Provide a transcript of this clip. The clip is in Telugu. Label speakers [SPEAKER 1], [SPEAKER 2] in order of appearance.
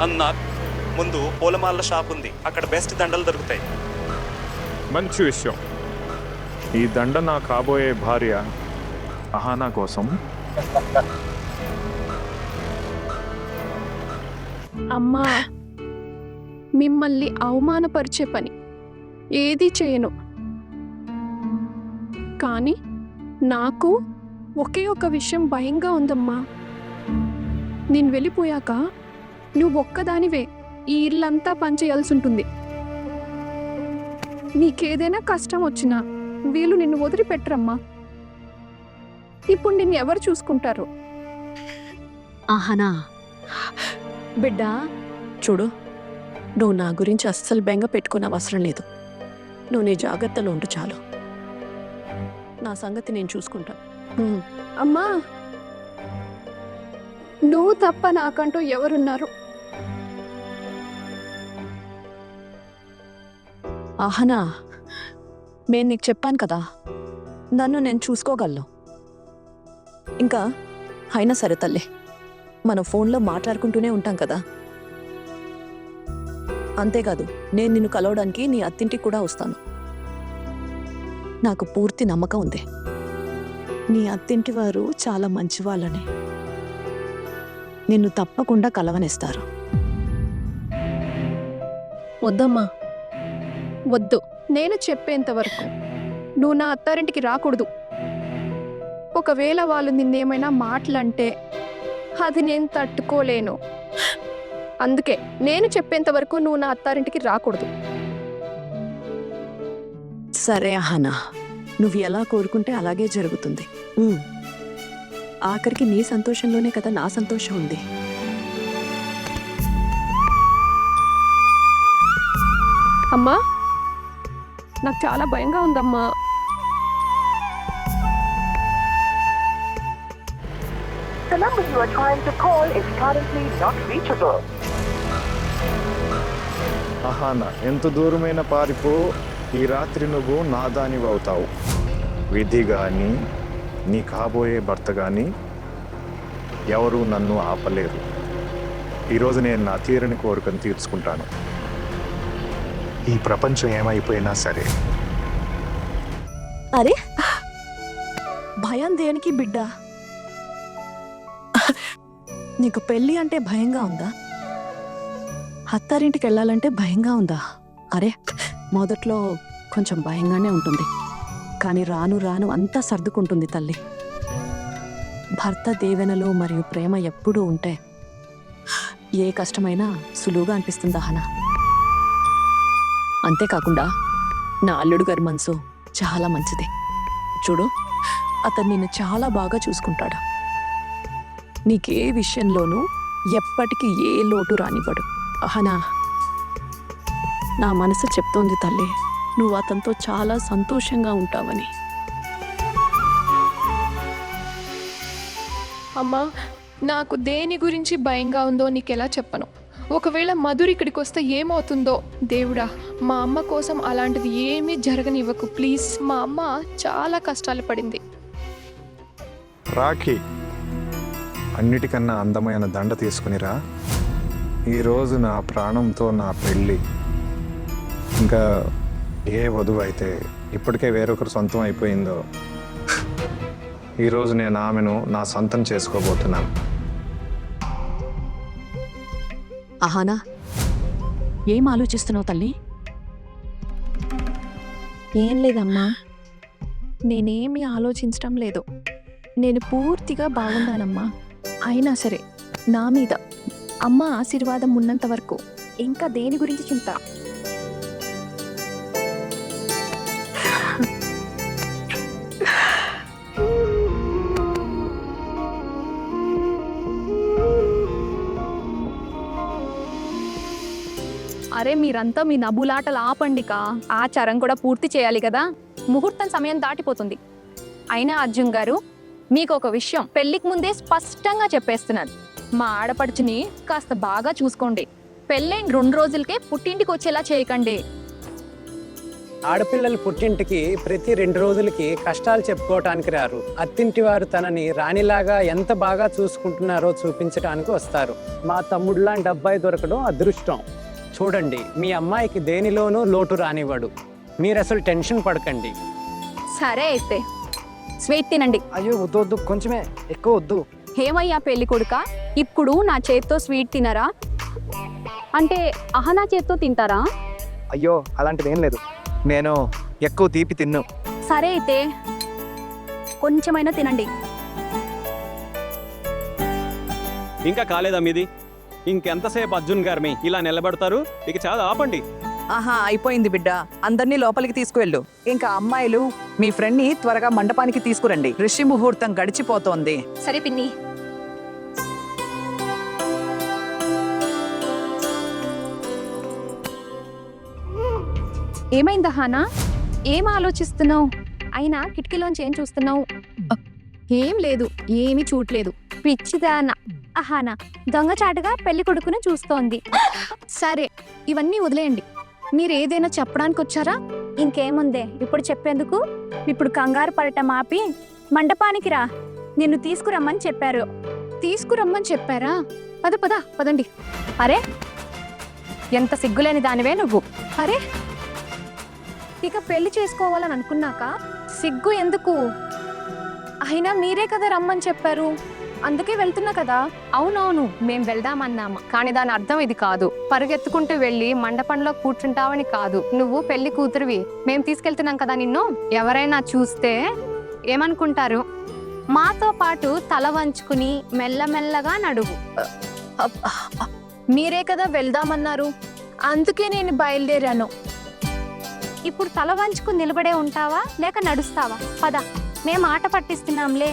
[SPEAKER 1] అన్న ముందు పూలమాల షాప్ ఉంది, అక్కడ బెస్ట్ దండలు దొరుకుతాయి.
[SPEAKER 2] మంచి విషయం. ఈ దండ నా కాబోయే భార్య అహానా కోసం.
[SPEAKER 3] అమ్మా, మిమ్మల్ని అవమానపరిచే పని ఏది చేయను, కానీ నాకు ఒకే ఒక విషయం భయంగా ఉందమ్మా. నేను వెళ్ళిపోయాక నువ్వు ఒక్కదానివే ఈ ఇల్లంతా పనిచేయాల్సి ఉంటుంది. నీకేదైనా కష్టం వచ్చినా వీళ్ళు నిన్ను వదిలిపెట్టరమ్మా. ఇప్పుడు నిన్ను ఎవరు చూసుకుంటారు?
[SPEAKER 4] ఆహనా, బిడ్డా చూడు, నువ్వు నా గురించి అస్సలు బెంగ పెట్టుకునే అవసరం లేదు. నువ్వు నీ జాగ్రత్తలో ఉండు చాలు. నా సంగతి నేను చూసుకుంటాను.
[SPEAKER 3] అమ్మా, నువ్వు తప్ప నాకంటూ ఎవరున్నారు?
[SPEAKER 4] ఆహనా, నేను నీకు చెప్పాను కదా, నన్ను నేను చూసుకోగలను. ఇంకా అయినా సరే తల్లి, మనం ఫోన్లో మాట్లాడుకుంటూనే ఉంటాం కదా. అంతేకాదు, నేను నిన్ను కలవడానికి నీ అత్తింటికి కూడా వస్తాను. నాకు పూర్తి నమ్మకం ఉంది, నీ అత్తింటి వారు చాలా మంచివాళ్ళని. నిన్ను తప్పకుండా కలవనిస్తారు.
[SPEAKER 3] వద్దమ్మా, వద్దు. నేను చెప్పేంత వరకు నువ్వు నా అత్తారింటికి రాకూడదు. ఒకవేళ వాళ్ళు నిన్నేమైనా మాటలంటే అది నేను తట్టుకోలేను. అందుకే నేను చెప్పేంత వరకు నువ్వు నా అత్తారింటికి రాకూడదు.
[SPEAKER 4] సరే అహానా, నువ్వు ఎలా కోరుకుంటే అలాగే జరుగుతుంది. ఆఖరికి నీ సంతోషంలోనే కదా నా సంతోషం ఉంది.
[SPEAKER 3] అమ్మా, నాకు చాలా భయంగా ఉందమ్మా.
[SPEAKER 5] The number you are trying to call is currently not reachable.
[SPEAKER 2] Ahana, ఎంత దూరమైన పారిపో, ఈ రాత్రి నువ్వు నా దానివి అవుతావు. విధి కానీ నీ కాబోయే భర్త కానీ ఎవరూ నన్ను ఆపలేరు. ఈరోజు నేను నా తీరని కోరికను తీర్చుకుంటాను. ఈ ప్రపంచం ఏమైపోయినా సరే.
[SPEAKER 4] అరే, భయం దేనికి బిడ్డా? నీకు పెళ్ళి అంటే భయంగా ఉందా? అత్తారింటికి వెళ్ళాలంటే భయంగా ఉందా? అరే, మొదట్లో కొంచెం భయంగానే ఉంటుంది, కానీ రాను రాను అంతా సర్దుకుంటుంది తల్లి. భర్త దీవెనలు మరియు ప్రేమ ఎప్పుడూ ఉంటే ఏ కష్టమైనా సులువుగా అనిపిస్తుంది అహనా. అంతేకాకుండా నా అల్లుడు గారి మనసు చాలా మంచిది. చూడు, అతను నిన్ను చాలా బాగా చూసుకుంటాడు. నీకే విషయంలోనూ ఎప్పటికీ ఏ లోటు రానివ్వడు. అహనా, నా మనసు చెప్తోంది తల్లి, నువ్వు అతనితో చాలా సంతోషంగా ఉంటావని.
[SPEAKER 3] అమ్మా, నాకు దేని గురించి భయంగా ఉందో నీకెలా చెప్పను? ఒకవేళ మధుర్ ఇక్కడికి వస్తే ఏమవుతుందో దేవుడా. మా అమ్మ కోసం అలాంటిది ఏమీ జరగనివ్వకు ప్లీజ్. మా అమ్మ చాలా కష్టాలు పడింది.
[SPEAKER 2] రాఖీ, అన్నిటికన్నా అందమైన దండ తీసుకునిరా. ఈరోజు నా ప్రాణంతో నా పెళ్ళి. ఇంకా ఏ వధువు అయితే ఇప్పటికే వేరొకరు సొంతం అయిపోయిందో, ఈరోజు నేను ఆమెను నా సొంతం చేసుకోబోతున్నాను.
[SPEAKER 4] అహానా, ఏం ఆలోచిస్తున్నావు తల్లి?
[SPEAKER 3] ఏం లేదమ్మా, నేనేమీ ఆలోచించడం లేదు. నేను పూర్తిగా బాగున్నానమ్మా. అయినా సరే నా మీద అమ్మ ఆశీర్వాదం ఉన్నంత వరకు ఇంకా దేని గురించి చింత?
[SPEAKER 6] అరే, మీరంతా మీ నవ్వులాటలు ఆపండిక. ఆచారం కూడా పూర్తి చేయాలి కదా, ముహూర్తం సమయం దాటిపోతుంది. అయినా అర్జున్ గారు, మీకు ఒక విషయం పెళ్లికి ముందే స్పష్టంగా చెప్పేస్తున్నాను. మా ఆడపడుచుని కాస్త బాగా చూసుకోండి. పెళ్ళైన 2 రోజులకే పుట్టింటికి వచ్చేలా చేయకండి.
[SPEAKER 7] ఆడపిల్లలు పుట్టింటికి ప్రతి 2 రోజులకి కష్టాలు చెప్పుకోవటానికి రారు. అత్తింటి వారు తనని రాణిలాగా ఎంత బాగా చూసుకుంటున్నారో చూపించడానికి వస్తారు. మా తమ్ముడు లాంటి అబ్బాయి దొరకడం అదృష్టం. చూడండి, మీ అమ్మాయికి దేనిలోనూ లోటు రానివ్వడు. మీరు అసలు టెన్షన్ పడకండి.
[SPEAKER 6] సరే అయితే స్వీట్ తినండి.
[SPEAKER 8] అయ్యో వద్దు కొంచెమే, ఎక్కువ వద్దు.
[SPEAKER 6] ఏమయ్యా పెళ్లి కొడుక, ఇప్పుడు నా చేత్తో స్వీట్ తినరా? అంటే అహనా చేత్తో తింటారా?
[SPEAKER 8] అయ్యో అలాంటిది ఏం లేదు, నేను ఎక్కువ తీపి తిన్ను.
[SPEAKER 6] సరే అయితే కొంచెమైనా తినండి.
[SPEAKER 9] ఇంకా కాలేదా మీది? ఇంకెంతసేపు అర్జున్ గారు ఇలా నిలబడతారు? ఇక చాలా ఆపండి.
[SPEAKER 4] ఆహా, అయిపోయింది బిడ్డ. అందరినీ లోపలికి తీసుకువెళ్ళు. ఇంకా అమ్మాయిలు మీ ఫ్రెండ్ని త్వరగా మండపానికి తీసుకురండి. ఋషి ముహూర్తం గడిచిపోతోంది.
[SPEAKER 6] సరే పిన్ని. ఏమైంది అహానా? ఏం ఆలోచిస్తున్నావు? అయినా కిటికీలోంచి ఏం చూస్తున్నావు?
[SPEAKER 3] ఏం లేదు, ఏమీ చూడలేదు.
[SPEAKER 6] పిచ్చిదానా. అహానా దొంగచాటుగా పెళ్లి కొడుకును చూస్తోంది.
[SPEAKER 3] సరే, ఇవన్నీ వదిలేయండి. మీరు ఏదైనా చెప్పడానికి వచ్చారా?
[SPEAKER 6] ఇంకేముందే ఇప్పుడు చెప్పేందుకు. ఇప్పుడు కంగారు పడటం ఆపి మండపానికి రా, నిన్ను తీసుకురమ్మని చెప్పారు.
[SPEAKER 3] తీసుకురమ్మని చెప్పారా? పదండి.
[SPEAKER 6] అరే ఎంత సిగ్గులేని దానివే నువ్వు.
[SPEAKER 3] అరే, ఇక పెళ్లి చేసుకోవాలని అనుకున్నాక సిగ్గు ఎందుకు? అయినా మీరే కదా రమ్మని చెప్పారు, అందుకే వెళ్తున్నా కదా.
[SPEAKER 6] అవునవును, మేం వెళ్దామన్నాము, కానీ దాని అర్థం ఇది కాదు. పరిగెత్తుకుంటూ వెళ్ళి మండపంలో కూర్చుంటావని కాదు. నువ్వు పెళ్లి కూతురువి, మేం తీసుకెళ్తున్నాం కదా నిన్ను. ఎవరైనా చూస్తే ఏమనుకుంటారు? మాతో పాటు తల వంచుకుని మెల్లమెల్లగా నడువు.
[SPEAKER 3] మీరే కదా వెళ్దామన్నారు, అందుకే నేను బయలుదేరాను.
[SPEAKER 6] ఇప్పుడు తల వంచుకుని నిలబడే ఉంటావా లేక నడుస్తావా? పద, మేం ఆట పట్టిస్తున్నాంలే.